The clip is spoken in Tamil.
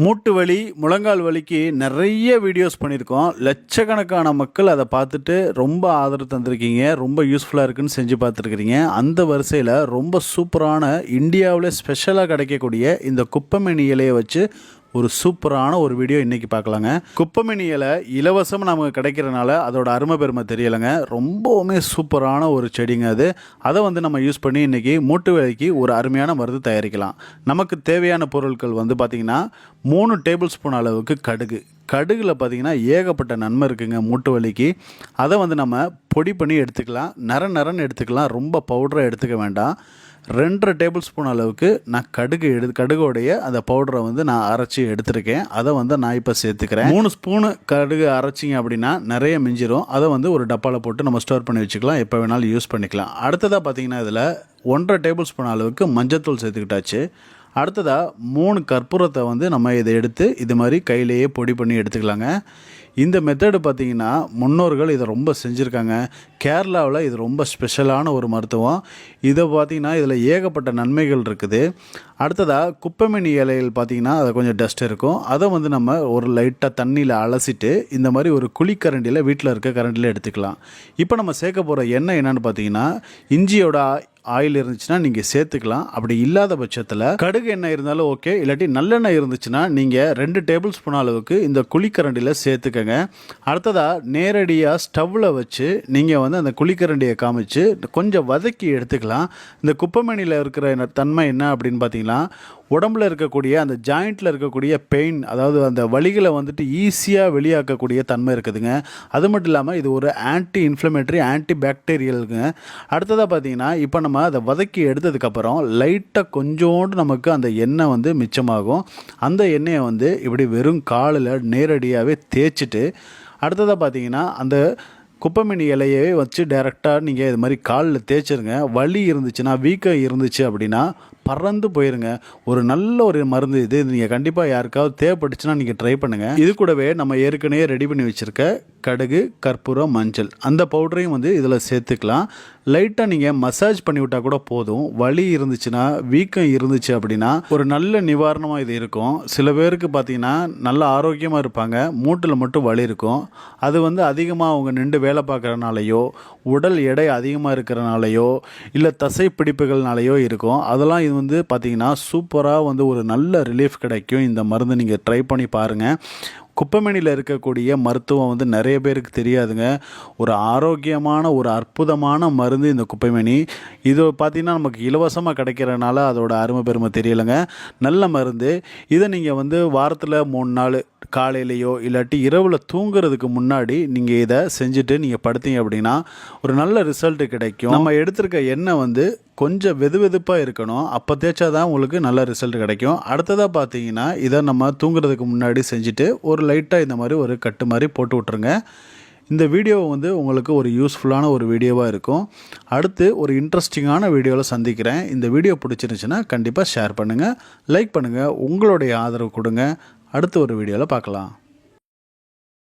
மூட்டு வலி, முழங்கால் வலிக்கு நிறைய வீடியோஸ் பண்ணியிருக்கோம். லட்சக்கணக்கான மக்கள் அதை பார்த்துட்டு ரொம்ப ஆதரவு தந்திருக்கீங்க. ரொம்ப யூஸ்ஃபுல்லாக இருக்குன்னு செஞ்சு பார்த்துருக்கிறீங்க. அந்த வரிசையில் ரொம்ப சூப்பரான இந்தியாவிலே ஸ்பெஷலாக கிடைக்கக்கூடிய இந்த குப்பைமேனி இலையை வச்சு ஒரு சூப்பரான ஒரு வீடியோ இன்றைக்கி பார்க்கலாங்க. குப்பைமேனி இலை இலவசமாக நமக்கு கிடைக்கிறனால அதோட அருமை பெருமை தெரியலைங்க. ரொம்பவுமே சூப்பரான ஒரு செடிங்க அது. அதை நம்ம யூஸ் பண்ணி இன்றைக்கி மூட்டு வலிக்கு ஒரு அருமையான மருந்து தயாரிக்கலாம். நமக்கு தேவையான பொருட்கள் பார்த்திங்கன்னா 3 டேபிள் ஸ்பூன் அளவுக்கு கடுகில் பார்த்திங்கன்னா ஏகப்பட்ட நன்மை இருக்குங்க மூட்டு வலிக்கு. அதை நம்ம பொடி பண்ணி எடுத்துக்கலாம், நரன்னு எடுத்துக்கலாம், ரொம்ப பவுடராக எடுத்துக்க வேண்டாம். 2.5 டேபிள் ஸ்பூன் அளவுக்கு நான் கடுகோடைய அந்த பவுடரை நான் அரைச்சி எடுத்துருக்கேன். அதை நான் இப்போ சேர்த்துக்கிறேன். 3 ஸ்பூனு கடுகு அரைச்சிங்க அப்படின்னா நிறைய மிஞ்சிரும். அதை ஒரு டப்பாவில் போட்டு நம்ம ஸ்டோர் பண்ணி வச்சுக்கலாம், எப்போ வேணாலும் யூஸ் பண்ணிக்கலாம். அடுத்ததாக பார்த்திங்கன்னா இதில் 1.5 டேபிள் ஸ்பூன் அளவுக்கு மஞ்சத்தூள் சேர்த்துக்கிட்டாச்சு. அடுத்ததாக 3 கற்பூரத்தை நம்ம இதை எடுத்து இது மாதிரி கையிலேயே பொடி பண்ணி எடுத்துக்கலாங்க. இந்த மெத்தடு பார்த்திங்கன்னா முன்னோர்கள் இதை ரொம்ப செஞ்சுருக்காங்க. கேரளாவில் இது ரொம்ப ஸ்பெஷலான ஒரு மருத்துவம். இதை பார்த்திங்கன்னா இதில் ஏகப்பட்ட நன்மைகள் இருக்குது. அடுத்ததாக குப்பைமேனி இலைகள் பார்த்திங்கன்னா அது கொஞ்சம் டஸ்ட் இருக்கும். அதை நம்ம ஒரு லைட்டாக தண்ணியில் அலசிட்டு இந்த மாதிரி ஒரு குழிக்கரண்டியில் வீட்டில் இருக்க கரண்டியில் எடுத்துக்கலாம். இப்போ நம்ம சேர்க்க போகிற எண்ணெய் என்னென்னு பார்த்திங்கன்னா இஞ்சியோட ஆயில் இருந்துச்சுன்னா நீங்கள் சேர்த்துக்கலாம். அப்படி இல்லாத பட்சத்தில் கடுகு எண்ணெய் இருந்தாலும் ஓகே, இல்லாட்டி நல்லெண்ணெய் இருந்துச்சுன்னா நீங்கள் 2 டேபிள் ஸ்பூன் அளவுக்கு இந்த குழிக்கரண்டியில் சேர்த்துக்கங்க. அடுத்ததாக நேரடியாக ஸ்டவ்வில் வச்சு நீங்கள் அந்த குழிக்கரண்டியை காமிச்சு கொஞ்சம் வதக்கி எடுத்துக்கலாம். இந்த குப்பைமேனியில் இருக்கிற தன்மை என்ன அப்படின்னு பார்த்தீங்கன்னா உடம்புல இருக்கக்கூடிய அந்த ஜாயிண்ட்டில் இருக்கக்கூடிய பெயின், அதாவது அந்த வலிகளை ஈஸியாக வெளியாக்கக்கூடிய தன்மை இருக்குதுங்க. அது மட்டும் இல்லாமல் இது ஒரு ஆன்டி இன்ஃப்ளமேட்டரி, ஆன்டி பாக்டீரியலுங்க. அடுத்ததாக பார்த்தீங்கன்னா இப்போ நம்ம அதை வதக்கி எடுத்ததுக்கப்புறம் லைட்டாக கொஞ்சோண்டு நமக்கு அந்த எண்ணெய் மிச்சமாகும். அந்த எண்ணெயை இப்படி வெறும் காலில் நேரடியாகவே தேய்ச்சிட்டு அடுத்ததாக பார்த்தீங்கன்னா அந்த குப்பைமேனி இலையை வச்சு டைரெக்டாக நீங்கள் இது மாதிரி காலில் தேய்ச்சிருங்க. வலி இருந்துச்சுன்னா, வீக்கம் இருந்துச்சு அப்படின்னா பறந்து போயிருங்க. ஒரு நல்ல ஒரு மருந்து இது. நீங்கள் கண்டிப்பாக யாருக்காவது தேவைப்பட்டுச்சுன்னா நீங்கள் ட்ரை பண்ணுங்கள். இது கூடவே நம்ம ஏற்கனவே ரெடி பண்ணி வச்சுருக்க கடுகு, கற்பூரம், மஞ்சள் அந்த பவுடரையும் இதில் சேர்த்துக்கலாம். லைட்டாக நீங்கள் மசாஜ் பண்ணி விட்டால் கூட போதும். வலி இருந்துச்சுன்னா, வீக்கம் இருந்துச்சு அப்படின்னா ஒரு நல்ல நிவாரணமாக இது இருக்கும். சில பேருக்கு பார்த்திங்கன்னா நல்ல ஆரோக்கியமாக இருப்பாங்க, மூட்டில் மட்டும் வலி இருக்கும். அது அதிகமாக அவங்க நின்று வேலை பார்க்குறனாலையோ, உடல் எடை அதிகமாக இருக்கிறனாலையோ, இல்லை தசை பிடிப்புகள்னாலையோ இருக்கும். அதெல்லாம் இது பார்த்திங்கன்னா சூப்பராக ஒரு நல்ல ரிலீஃப் கிடைக்கும். இந்த மருந்து நீங்கள் ட்ரை பண்ணி பாருங்கள். குப்பைமேனியில் இருக்கக்கூடிய மருத்துவம் நிறைய பேருக்கு தெரியாதுங்க. ஒரு ஆரோக்கியமான ஒரு அற்புதமான மருந்து இந்த குப்பைமேனி. இது பார்த்திங்கன்னா நமக்கு இலவசமாக கிடைக்கிறனால அதோட அருமை பெருமை தெரியலைங்க. நல்ல மருந்து. இதை நீங்கள் வாரத்தில் 3 நாள் காலையிலையோ இல்லாட்டி இரவில் தூங்குறதுக்கு முன்னாடி நீங்கள் இதை செஞ்சுட்டு நீங்கள் படுத்தீங்க அப்படின்னா ஒரு நல்ல ரிசல்ட்டு கிடைக்கும். நம்ம எடுத்திருக்க எண்ணெய் கொஞ்சம் வெதுவெதுப்பாக இருக்கணும். அப்போ தேய்ச்சா தான் உங்களுக்கு நல்ல ரிசல்ட் கிடைக்கும். அடுத்ததாக பார்த்தீங்கன்னா இதை நம்ம தூங்குறதுக்கு முன்னாடி செஞ்சுட்டு ஒரு லைட்டாக இந்த மாதிரி ஒரு கட்டு மாதிரி போட்டு விட்ருங்க. இந்த வீடியோ உங்களுக்கு ஒரு யூஸ்ஃபுல்லான ஒரு வீடியோவாக இருக்கும். அடுத்து ஒரு இன்ட்ரெஸ்டிங்கான வீடியோவில் சந்திக்கிறேன். இந்த வீடியோ பிடிச்சிருந்துச்சுன்னா கண்டிப்பாக ஷேர் பண்ணுங்கள், லைக் பண்ணுங்கள், உங்களுடைய ஆதரவு கொடுங்க. அடுத்த ஒரு வீடியோவில் பார்க்கலாம்.